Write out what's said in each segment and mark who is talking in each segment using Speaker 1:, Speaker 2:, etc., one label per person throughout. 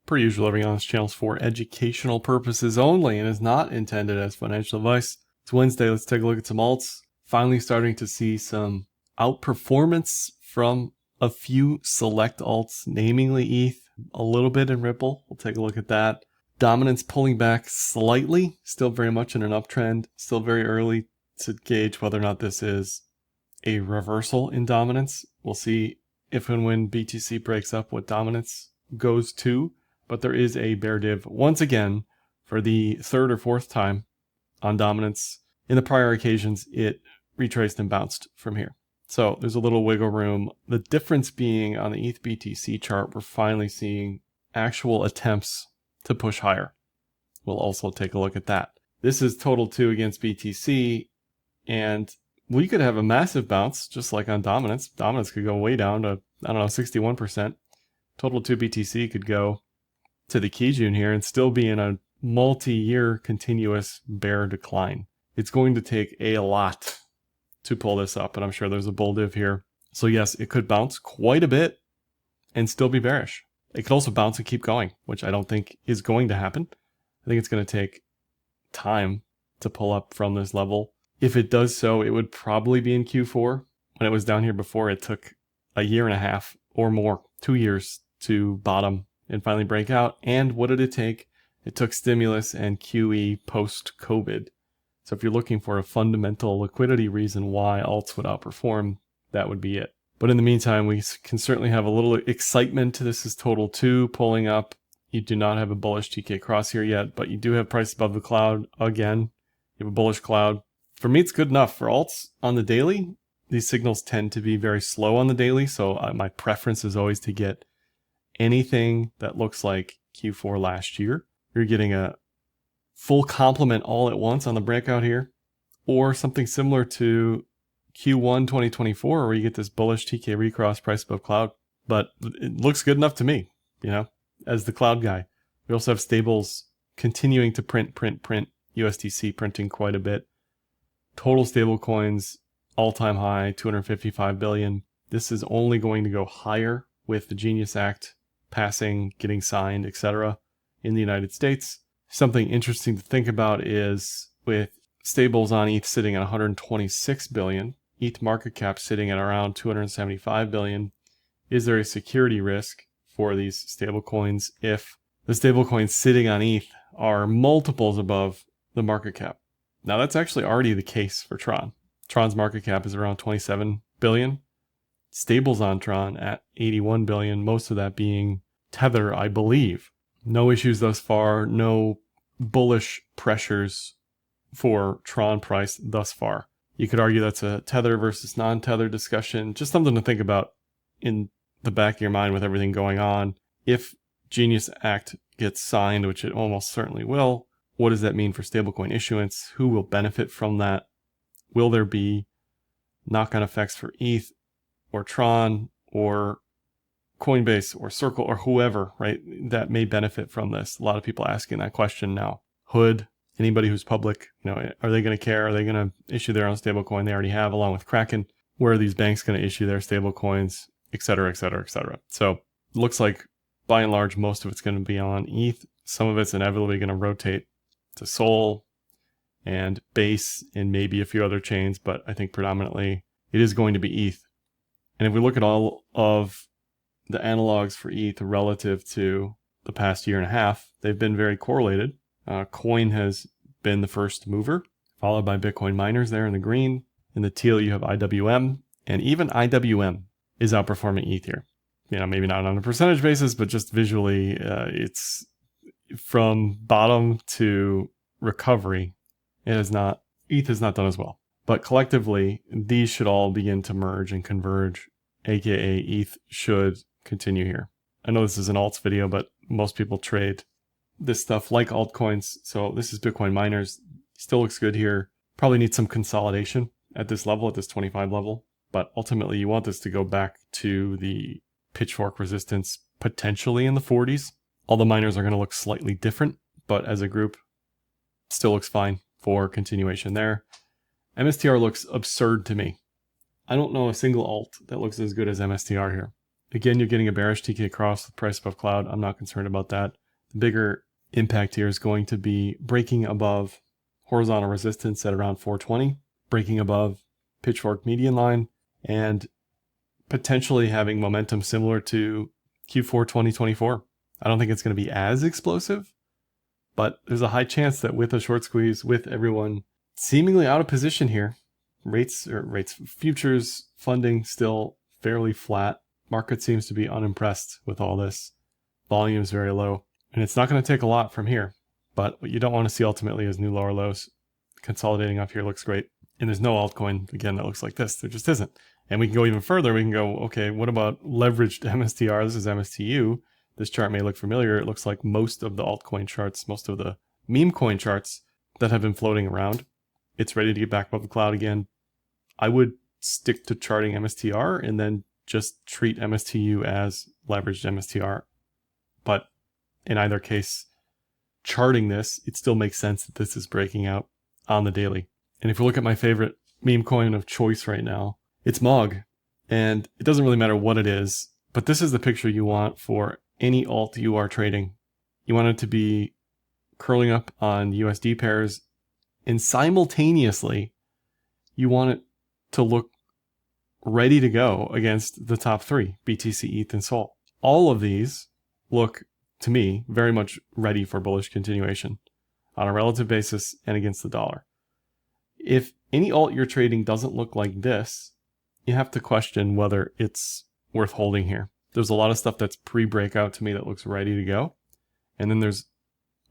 Speaker 1: Per usual, everything on this channel is for educational purposes only and is not intended as financial advice. It's Wednesday. Let's take a look at some alts. Finally starting to see some outperformance from a few select alts, namely ETH, a little bit in Ripple. We'll take a look at that. Dominance pulling back slightly, still very much in an uptrend, still very early to gauge whether or not this is a reversal in dominance. We'll see if and when BTC breaks up what dominance goes to, but there is a bear div once again for the third or fourth time on dominance. In the prior occasions, it retraced and bounced from here. So there's a little wiggle room. The difference being on the ETH BTC chart, we're finally seeing actual attempts to push higher. We'll also take a look at that. This is total 2 against BTC, and we could have a massive bounce just like on dominance. Dominance could go way down to, 61%. Total 2 BTC could go to the Kijun here and still be in a multi-year continuous bear decline. It's going to take a lot to pull this up, and I'm sure there's a bull div here. So yes, it could bounce quite a bit and still be bearish. It could also bounce and keep going, which I don't think is going to happen. I think it's going to take time to pull up from this level. If it does so, it would probably be in Q4. When it was down here before, it took a year and a half or more, 2 years to bottom and finally break out. And what did it take? It took stimulus and QE post-COVID. So if you're looking for a fundamental liquidity reason why alts would outperform, that would be it. But in the meantime, we can certainly have a little excitement. This is total 2 pulling up. You do not have a bullish TK cross here yet, but you do have price above the cloud again. You have a bullish cloud. For me, it's good enough. For alts on the daily, these signals tend to be very slow on the daily, so my preference is always to get anything that looks like Q4 last year. You're getting a full complement all at once on the breakout here, or something similar to Q1 2024, where you get this bullish TK recross price above cloud. But it looks good enough to me, as the cloud guy. We also have stables continuing to print, USDC printing quite a bit. Total stable coins, all-time high, 255 billion. This is only going to go higher with the Genius Act passing, getting signed, etc. in the United States. Something interesting to think about is with stables on ETH sitting at 126 billion, ETH market cap sitting at around 275 billion. Is there a security risk for these stable coins if the stable coins sitting on ETH are multiples above the market cap? Now that's actually already the case for Tron. Tron's market cap is around 27 billion. Stables on Tron at 81 billion, most of that being Tether, I believe. No issues thus far, no bullish pressures for Tron price thus far. You could argue that's a Tether versus non-Tether discussion, just something to think about in the back of your mind with everything going on. If Genius Act gets signed, which it almost certainly will, what does that mean for stablecoin issuance? Who will benefit from that? Will there be knock-on effects for ETH or Tron or Coinbase or Circle or whoever, right, that may benefit from this? A lot of people asking that question now. Hood, anybody who's public, are they going to care? Are they going to issue their own stablecoin? They already have, along with Kraken. Where are these banks going to issue their stablecoins, et cetera, et cetera, et cetera? So it looks like, by and large, most of it's going to be on ETH. Some of it's inevitably going to rotate to Sol and Base and maybe a few other chains, but I think predominantly it is going to be ETH. And if we look at all of the analogs for ETH relative to the past year and a half, they've been very correlated. Coin has been the first mover, followed by Bitcoin miners there in the green. In the teal, you have IWM, and even IWM is outperforming ETH here. Maybe not on a percentage basis, but just visually, it's from bottom to recovery. ETH has not done as well. But collectively, these should all begin to merge and converge, aka ETH should continue here. I know this is an alts video, but most people trade this stuff like altcoins. So this is Bitcoin miners. Still looks good here. Probably needs some consolidation at this level, at this 25 level. But ultimately, you want this to go back to the pitchfork resistance, potentially in the 40s. All the miners are going to look slightly different, but as a group, still looks fine for continuation there. MSTR looks absurd to me. I don't know a single alt that looks as good as MSTR here. Again, you're getting a bearish TK cross with price above cloud. I'm not concerned about that. The bigger impact here is going to be breaking above horizontal resistance at around 420, breaking above pitchfork median line, and potentially having momentum similar to Q4 2024. I don't think it's going to be as explosive, but there's a high chance that with a short squeeze, with everyone seemingly out of position here, futures funding still fairly flat. Market seems to be unimpressed with all this. Volume's very low, and it's not going to take a lot from here. But what you don't want to see ultimately is new lower lows. Consolidating up here looks great. And there's no altcoin, again, that looks like this. There just isn't. And we can go even further. We can go, okay, what about leveraged MSTR? This is MSTU. This chart may look familiar. It looks like most of the altcoin charts, most of the meme coin charts that have been floating around. It's ready to get back above the cloud again. I would stick to charting MSTR and then just treat MSTU as leveraged MSTR. But in either case, charting this, it still makes sense that this is breaking out on the daily. And if you look at my favorite meme coin of choice right now, it's MOG. And it doesn't really matter what it is, but this is the picture you want for any alt you are trading. You want it to be curling up on USD pairs, and simultaneously, you want it to look ready to go against the top three, BTC, ETH, and SOL. All of these look, to me, very much ready for bullish continuation on a relative basis and against the dollar. If any alt you're trading doesn't look like this, you have to question whether it's worth holding here. There's a lot of stuff that's pre-breakout to me that looks ready to go. And then there's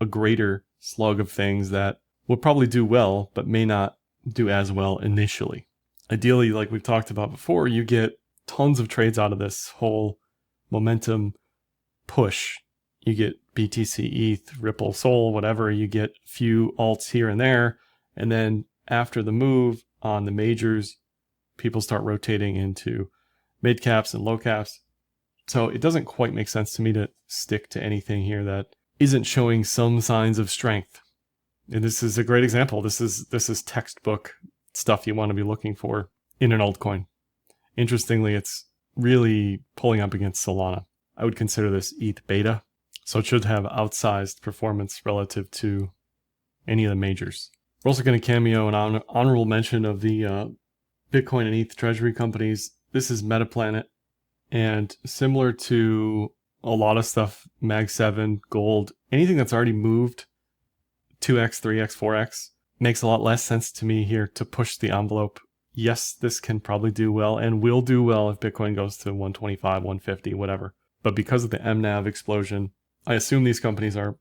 Speaker 1: a greater slug of things that will probably do well, but may not do as well initially. Ideally, like we've talked about before, you get tons of trades out of this whole momentum push. You get BTC, ETH, Ripple, SOL, whatever. You get a few alts here and there. And then after the move on the majors, people start rotating into mid caps and low caps. So it doesn't quite make sense to me to stick to anything here that isn't showing some signs of strength. And this is a great example. This is textbook stuff you want to be looking for in an altcoin. Interestingly, it's really pulling up against Solana. I would consider this ETH beta. So it should have outsized performance relative to any of the majors. We're also going to cameo an honorable mention of the Bitcoin and ETH Treasury companies. This is Metaplanet. And similar to a lot of stuff, Mag7, Gold, anything that's already moved 2x, 3x, 4x, makes a lot less sense to me here to push the envelope. Yes, this can probably do well and will do well if Bitcoin goes to 125, 150, whatever. But because of the MNAV explosion, I assume these companies are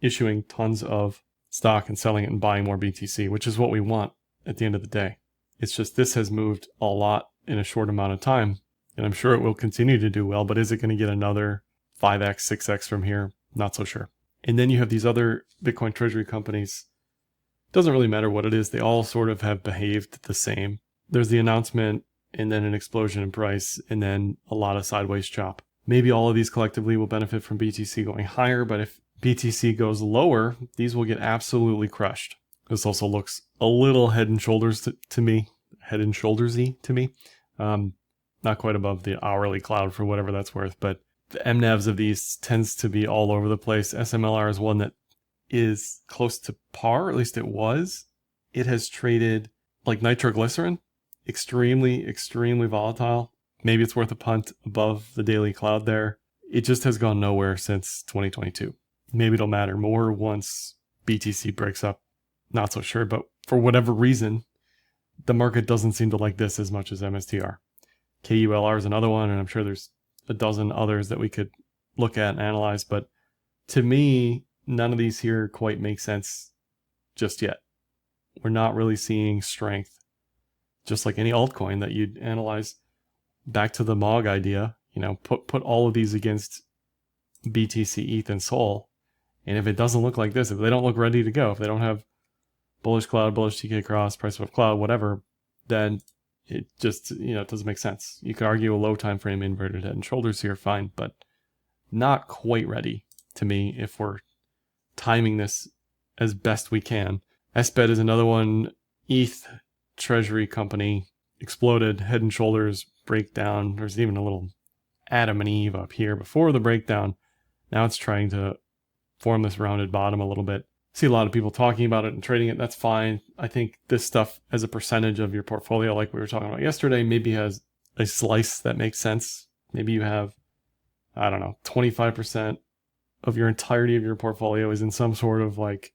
Speaker 1: issuing tons of stock and selling it and buying more BTC, which is what we want at the end of the day. It's just this has moved a lot in a short amount of time, and I'm sure it will continue to do well, but is it going to get another 5x, 6x from here? Not so sure. And then you have these other Bitcoin Treasury companies. Doesn't really matter what it is. They all sort of have behaved the same. There's the announcement and then an explosion in price and then a lot of sideways chop. Maybe all of these collectively will benefit from BTC going higher, but if BTC goes lower, these will get absolutely crushed. This also looks a little head and shoulders to me, head and shoulders-y to me. Not quite above the hourly cloud for whatever that's worth, but the MNAVs of these tends to be all over the place. SMLR is one that is close to par, at least it was. It has traded like nitroglycerin, extremely, extremely volatile. Maybe it's worth a punt above the daily cloud there. It just has gone nowhere since 2022. Maybe it'll matter more once BTC breaks up. Not so sure, but for whatever reason, the market doesn't seem to like this as much as MSTR. KULR is another one, and I'm sure there's a dozen others that we could look at and analyze, but to me, none of these here quite make sense just yet. We're not really seeing strength, just like any altcoin that you'd analyze. Back to the MOG idea, put all of these against BTC, ETH, and SOL, and if it doesn't look like this, if they don't look ready to go, if they don't have bullish cloud, bullish TK cross, price above cloud, whatever, then it just, it doesn't make sense. You could argue a low time frame inverted head and shoulders here, fine, but not quite ready to me if we're timing this as best we can. SBET is another one. ETH Treasury company exploded, head and shoulders breakdown. There's even a little Adam and Eve up here before the breakdown. Now it's trying to form this rounded bottom a little bit. See a lot of people talking about it and trading it. That's fine. I think this stuff as a percentage of your portfolio, like we were talking about yesterday, maybe has a slice that makes sense. Maybe you have, I don't know, 25% of your entirety of your portfolio is in some sort of like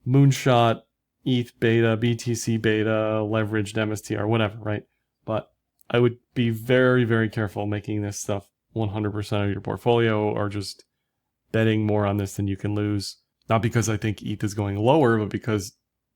Speaker 1: moonshot, ETH beta, BTC beta, leveraged MSTR, whatever, right? But I would be very, very careful making this stuff 100% of your portfolio, or just betting more on this than you can lose. Not because I think ETH is going lower, but because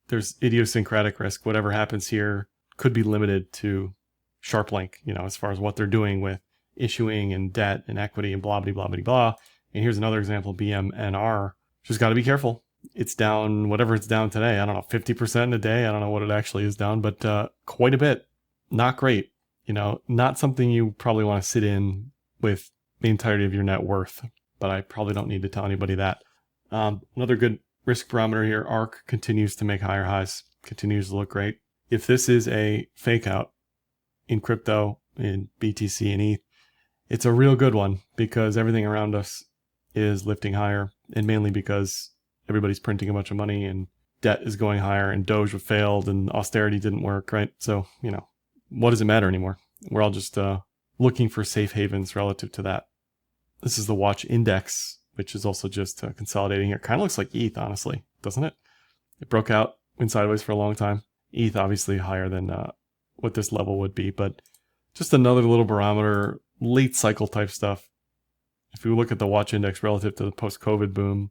Speaker 1: there's idiosyncratic risk. Whatever happens here could be limited to SharpLink, as far as what they're doing with issuing and debt and equity and blah, blah, blah, blah, blah. And here's another example, BMNR. Just got to be careful. It's down, whatever it's down today. I don't know, 50% in a day. I don't know what it actually is down, but quite a bit. Not great. Not something you probably want to sit in with the entirety of your net worth, but I probably don't need to tell anybody that. Another good risk barometer here, ARK continues to make higher highs, continues to look great. If this is a fake out in crypto, in BTC and ETH, it's a real good one, because everything around us is lifting higher, and mainly because everybody's printing a bunch of money and debt is going higher and Doge failed and austerity didn't work, right? So, what does it matter anymore? We're all just looking for safe havens relative to that. This is the watch index, which is also just consolidating here. Kind of looks like ETH, honestly, doesn't it? It broke out, went sideways for a long time. ETH obviously higher than what this level would be, but just another little barometer, late cycle type stuff. If we look at the watch index relative to the post-COVID boom,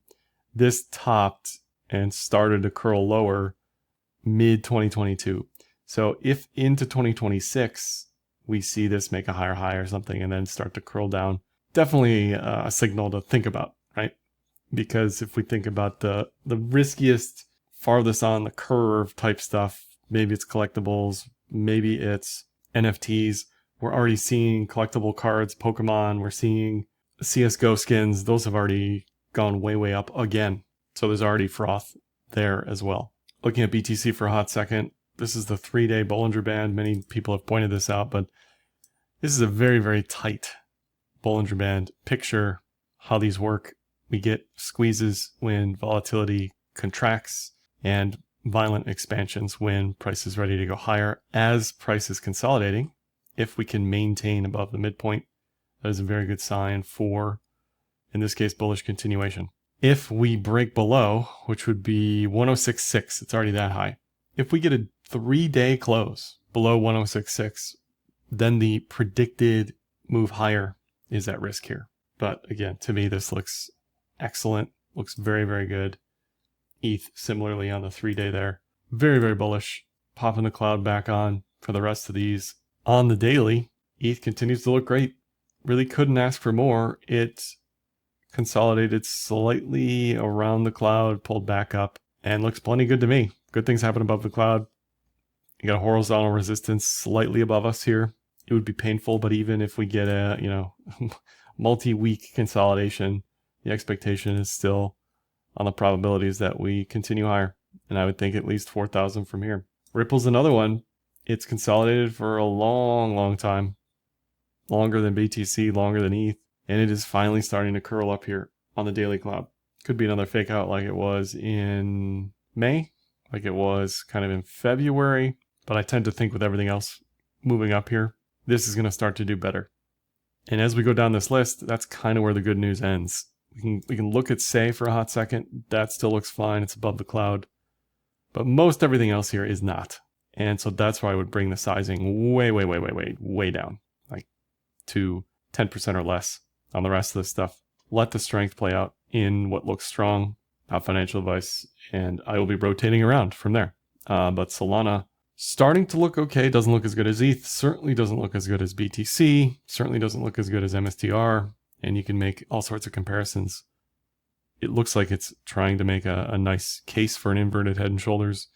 Speaker 1: this topped and started to curl lower mid-2022. So if into 2026, we see this make a higher high or something and then start to curl down, definitely a signal to think about, right? Because if we think about the riskiest, farthest on the curve type stuff, maybe it's collectibles, maybe it's NFTs. We're already seeing collectible cards, Pokemon, we're seeing CSGO skins. Those have already gone way, way up again. So there's already froth there as well. Looking at BTC for a hot second, this is the 3-day Bollinger Band. Many people have pointed this out, but this is a very, very tight Bollinger Band. Picture how these work. We get squeezes when volatility contracts and violent expansions when price is ready to go higher. As price is consolidating, if we can maintain above the midpoint, that is a very good sign for, in this case, bullish continuation. If we break below, which would be 106.6, it's already that high. If we get a 3-day close below 106.6, then the predicted move higher is at risk here. But again, to me, this looks excellent, looks very, very good. ETH similarly on the 3-day there. Very, very bullish. Popping the cloud back on for the rest of these. On the daily, ETH continues to look great. Really couldn't ask for more. It consolidated slightly around the cloud, pulled back up, and looks plenty good to me. Good things happen above the cloud. You got a horizontal resistance slightly above us here. It would be painful, but even if we get a, multi-week consolidation, the expectation is still on the probabilities that we continue higher. And I would think at least 4,000 from here. Ripple's another one. It's consolidated for a long, long time. Longer than BTC, longer than ETH. And it is finally starting to curl up here on the daily cloud. Could be another fake out like it was in May, like it was kind of in February. But I tend to think with everything else moving up here, this is going to start to do better. And as we go down this list, that's kind of where the good news ends. We can look at Say for a hot second. That still looks fine. It's above the cloud. But most everything else here is not. And so that's why I would bring the sizing way down, like to 10% or less on the rest of this stuff. Let the strength play out in what looks strong, not financial advice, and I will be rotating around from there. But Solana starting to look okay, doesn't look as good as ETH, certainly doesn't look as good as BTC, certainly doesn't look as good as MSTR, and you can make all sorts of comparisons. It looks like it's trying to make a nice case for an inverted head and shoulders.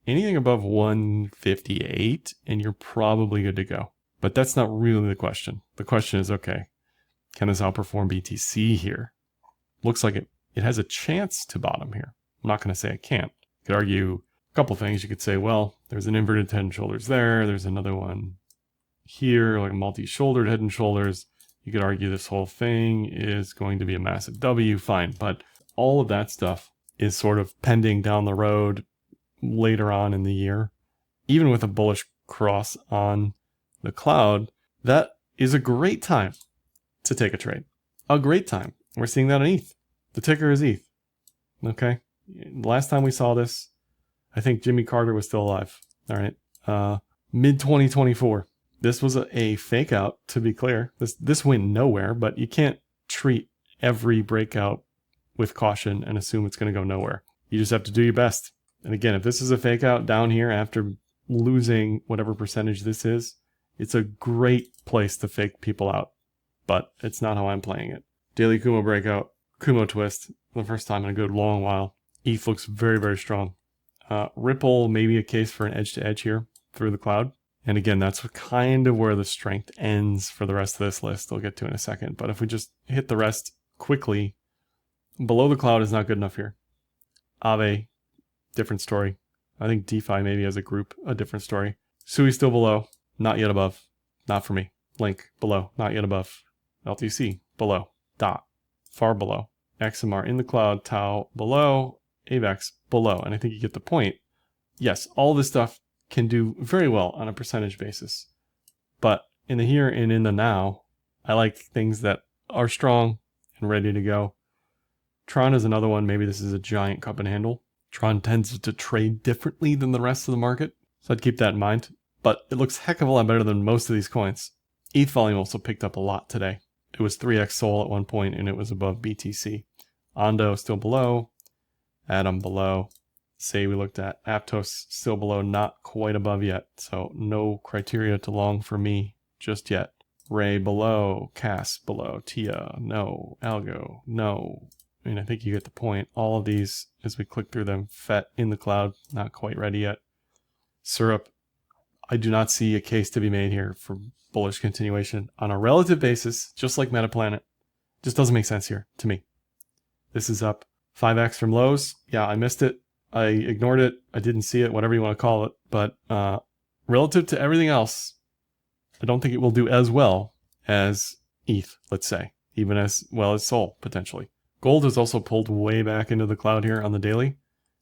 Speaker 1: Anything above 158, and you're probably good to go. But that's not really the question. The question is, okay, can this outperform BTC here? Looks like it has a chance to bottom here. I'm not going to say it can't. You could argue a couple things. You could say, well, there's an inverted head and shoulders there. There's another one here, like a multi-shouldered head and shoulders. You could argue this whole thing is going to be a massive W, fine. But all of that stuff is sort of pending down the road later on in the year. Even with a bullish cross on the cloud, that is a great time to take a trade. A great time. We're seeing that on ETH. The ticker is ETH. Okay. Last time we saw this, I think Jimmy Carter was still alive. All right. Mid 2024. This was a fake out, to be clear. This went nowhere, but you can't treat every breakout with caution and assume it's going to go nowhere. You just have to do your best. And again, if this is a fake out down here after losing whatever percentage this is, it's a great place to fake people out. But it's not how I'm playing it. Daily Kumo breakout, Kumo twist, the first time in a good long while. ETH looks very, very strong. Ripple, maybe a case for an edge-to-edge here through the cloud. And again, that's kind of where the strength ends for the rest of this list. I'll get to in a second. But if we just hit the rest quickly, below the cloud is not good enough here. Aave, different story. I think DeFi maybe as a group, a different story. Sui still below, not yet above. Not for me. Link, below, not yet above. LTC, below. Dot, far below. XMR in the cloud, Tau, below. AVAX, below. And I think you get the point. Yes, all this stuff can do very well on a percentage basis. But in the here and in the now, I like things that are strong and ready to go. Tron is another one. Maybe this is a giant cup and handle. Tron tends to trade differently than the rest of the market, so I'd keep that in mind. But it looks heck of a lot better than most of these coins. ETH volume also picked up a lot today. It was 3x Sol at one point, and it was above BTC. Ondo still below. Atom below. Say we looked at Aptos still below, not quite above yet. So no criteria to long for me just yet. Ray below, Cass below, Tia, no, Algo, no. I mean, I think you get the point. All of these, as we click through them, FET in the cloud, not quite ready yet. Syrup, I do not see a case to be made here for bullish continuation on a relative basis, just like Metaplanet. Just doesn't make sense here to me. This is up 5x from lows. Yeah, I missed it. I ignored it. I didn't see it, whatever you want to call it. But relative to everything else, I don't think it will do as well as ETH, let's say, even as well as Sol, potentially. Gold has also pulled way back into the cloud here on the daily.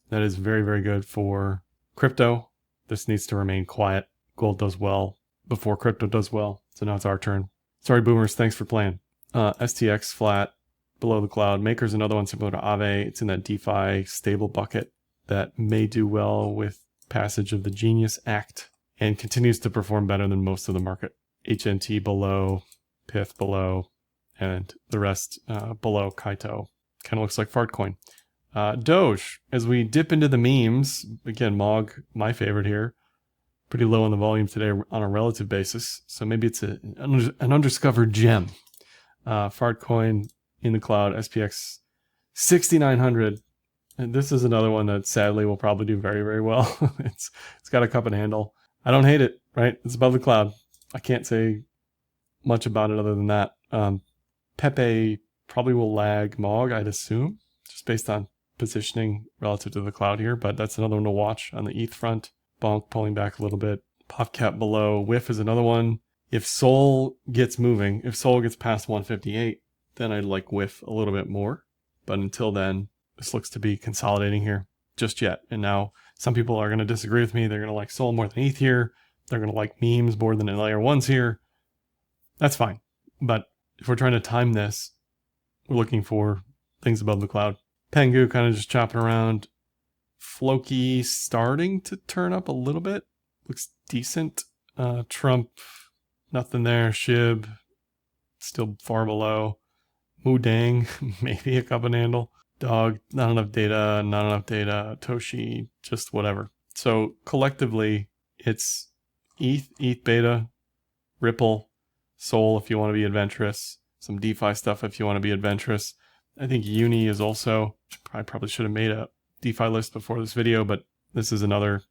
Speaker 1: That is very, very good for crypto. This needs to remain quiet. Gold does well before crypto does well. So now it's our turn. Sorry, boomers. Thanks for playing. STX flat below the cloud. Maker's another one similar to Aave. It's in that DeFi stable bucket that may do well with passage of the Genius Act and continues to perform better than most of the market. HNT below, Pith below, and the rest below. Kaito kind of looks like Fartcoin. Doge, as we dip into the memes, again, Mog, my favorite here, pretty low on the volume today on a relative basis. So maybe it's an undiscovered gem. Fartcoin in the cloud, SPX 6900. And this is another one that sadly will probably do very, very well. It's got a cup and handle. I don't hate it, right? It's above the cloud. I can't say much about it other than that. Pepe probably will lag Mog, I'd assume, just based on positioning relative to the cloud here. But that's another one to watch on the ETH front. Bonk pulling back a little bit. PopCap below. Whiff is another one. If Sol gets moving, if Sol gets past 158, then I'd like Whiff a little bit more. But until then, this looks to be consolidating here just yet. And now some people are going to disagree with me. They're going to like Sol more than ETH here. They're going to like memes more than layer ones here. That's fine. But if we're trying to time this, we're looking for things above the cloud. Pengu kind of just chopping around. Floki starting to turn up a little bit. Looks decent. Trump, nothing there. Shib, still far below. Mudang, maybe a cup and handle. Dog, not enough data, not enough data. Toshi, just whatever. So collectively, it's ETH beta, Ripple, Sol if you want to be adventurous, some DeFi stuff if you want to be adventurous. I think Uni is also, I probably should have made a DeFi list before this video, but this is another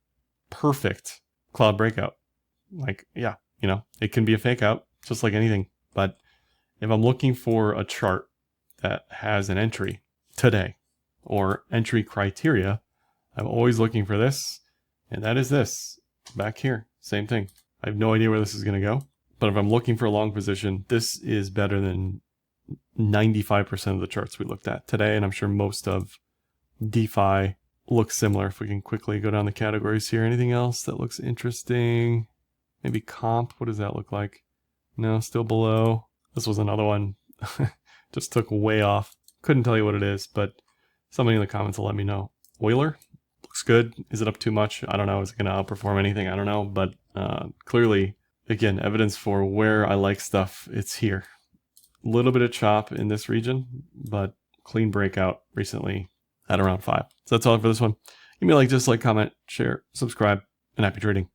Speaker 1: perfect cloud breakout. Like, yeah, you know, it can be a fake out, just like anything. But if I'm looking for a chart that has an entry today or entry criteria, I'm always looking for this. And that is this back here. Same thing. I have no idea where this is going to go, But if I'm looking for a long position, this is better than 95% of the charts we looked at today. And I'm sure most of DeFi looks similar. If we can quickly go down the categories here. Anything else that looks interesting? Maybe comp. What does that look like? No, still below. This was another one. Just took way off. Couldn't tell you what it is, but somebody in the comments will let me know. Euler looks good. Is it up too much? I don't know. Is it going to outperform anything? I don't know. But clearly, again, evidence for where I like stuff. It's here. A little bit of chop in this region, but clean breakout recently at around 5. So that's all for this one. Give me a like, dislike, comment, share, subscribe, and happy trading.